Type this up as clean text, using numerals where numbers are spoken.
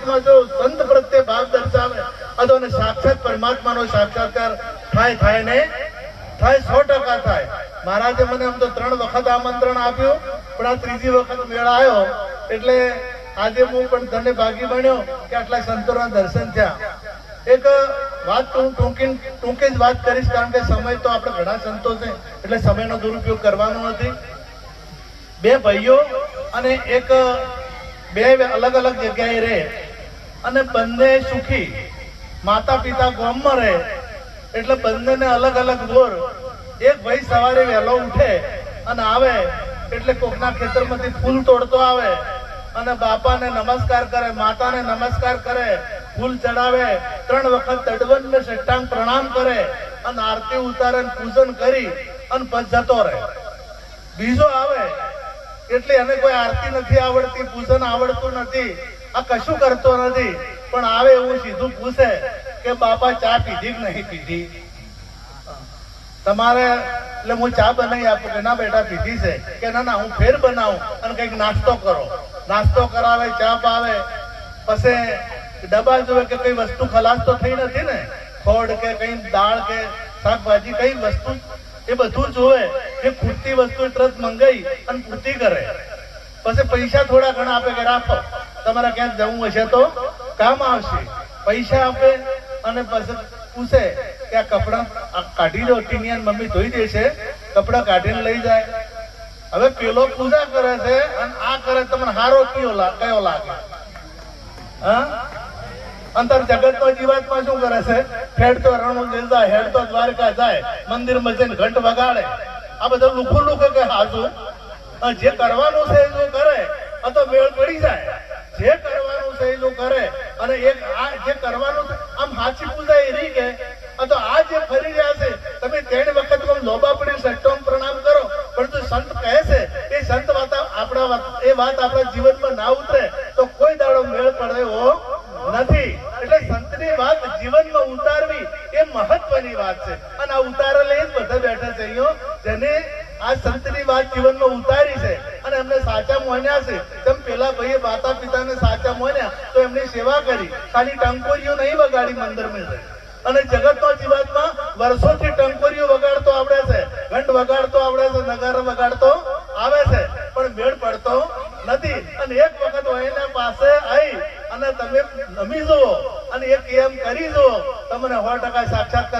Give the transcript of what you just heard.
જીવાત્મા જો સંત પ્રત્યે ભાવ દર્શાવે તો સાક્ષાત પરમાત્માનો સાક્ષાત્કાર થાય ને થાય, 100% થાય. મહારાજે મને આમ તો 3 વખત આમંત્રણ આપ્યું, પણ આ ત્રીજી વખત મેળ આવ્યો એટલે આજે હું પણ ધન્ય ભાગી બન્યો કે આટલા સંતોના દર્શન થયા. એક વાત હું ટૂંકે જ વાત કરીશ, કારણ કે સમય તો આપણે ઘણા સંતો છે એટલે સમયનો દુરુપયોગ કરવાનો નથી. 2 ભાઈઓ અને બે અલગ અલગ જગ્યાએ રહે અને બંને સુખી, માતા પિતા ગામમાં રહે એટલે બંનેને અલગ અલગ બોર. એક ભાઈ સવારે વહેલો ઉઠે અને આવે એટલે કોકના ખેતરમાંથી ફૂલ તોડતો આવે અને બાપાને નમસ્કાર કરે, માતાને નમસ્કાર કરે, ફૂલ ચડાવે, 3 વખત તડવન ને સષ્ટાંગ પ્રણામ કરે અને આરતી ઉતારે, પૂજન કરી અને પછી જતો રહે. બીજો આવે એટલે એને કોઈ આરતી નથી આવડતી, પૂજન આવડતું નથી, આ કશું કરતો નથી, પણ આવે એવું સીધું પૂછે કે બાપા ચા પીધી કે નહીં પીધી? તમારે એટલે હું ચા બનાવી આપું કે ના બેટા પીધી છે, કે ના હું ફેર બનાવું અને કંઈક નાસ્તો કરો. નાસ્તો કરાવે, ચા પાવે, પછી ડબ્બા જોવે કે કઈ વસ્તુ ખલાસ તો થઈ નથી ને, ખોડ કે કઈ દાળ કે શાકભાજી કઈ વસ્તુ, એ બધું જોવે કે ખૂટતી વસ્તુ તરત મંગાઈ અને પૂર્તિ કરે. પછી પૈસા થોડા ઘણા આપે કે રાખો, તમારે ક્યાંક જવું હશે તો કામ આવશે. પૈસા આપે અને પછી પૂછે કે આ કપડા કાઢી દો, ટીનિયન મમ્મી ધોઈ દેશે, કપડા કાઢીને લઈ જાય. હવે પેલો પૂજા કરે છે અને આ કરે, તમને હારો કયો લાગે? હા, અંતર જગતનો જીવાત્મા શું કરે છે? હેડતો રણું જાય, હેડતો દ્વારકા જાય, મંદિરમાં જઈને ઘંટ વગાડે. આ બધા લુખું કે હાજુ જે કરવાનું છે એ કરે તો મેળ પડી જાય. જે કરવાનું છે એ કરે અને એક આ જે કરવાનું છે આમ હાચી પૂજા એ રહી કે તો આ જે ફરી રહ્યા છે તમે 3 વખત લોબા પડી સટ્ટોમ પ્રણામ કરો, પરંતુ સંત કહે છે એ સંત વાત આપણા જીવનમાં ના ઉતરે તો કોઈ દાડો મેળ પડે એવો નથી. એટલે સંતની વાત જીવનમાં ઉતારવી એ મહત્વની વાત છે અને આ ઉતારેલે જ બધા બેઠા છે અહીંયા, જેને આ સંતની વાત જીવનમાં ઉતારી છે અને એમને સાચા મોન્યા છે. તેમ પેલા ભાઈએ માતા પિતાને સાચા મોન્યા તો એમની સેવા કરી, ખાલી ટંકોરીઓ નહીં વગાડી મંદિરમાં છે. અને જગતનો જીવાત્મા વર્ષોથી ટંકોરીઓ વગાડતો આવડે છે, ઘંટ વગાડતો આવડે છે, નગારા વગાડતો આવે છે, પણ મેળ પડતો નથી. અને એક વખત એના પાસે આવી અને તમે નમી જુઓ અને એક એમ કરી જુઓ, તમને 100% સાક્ષાત્કાર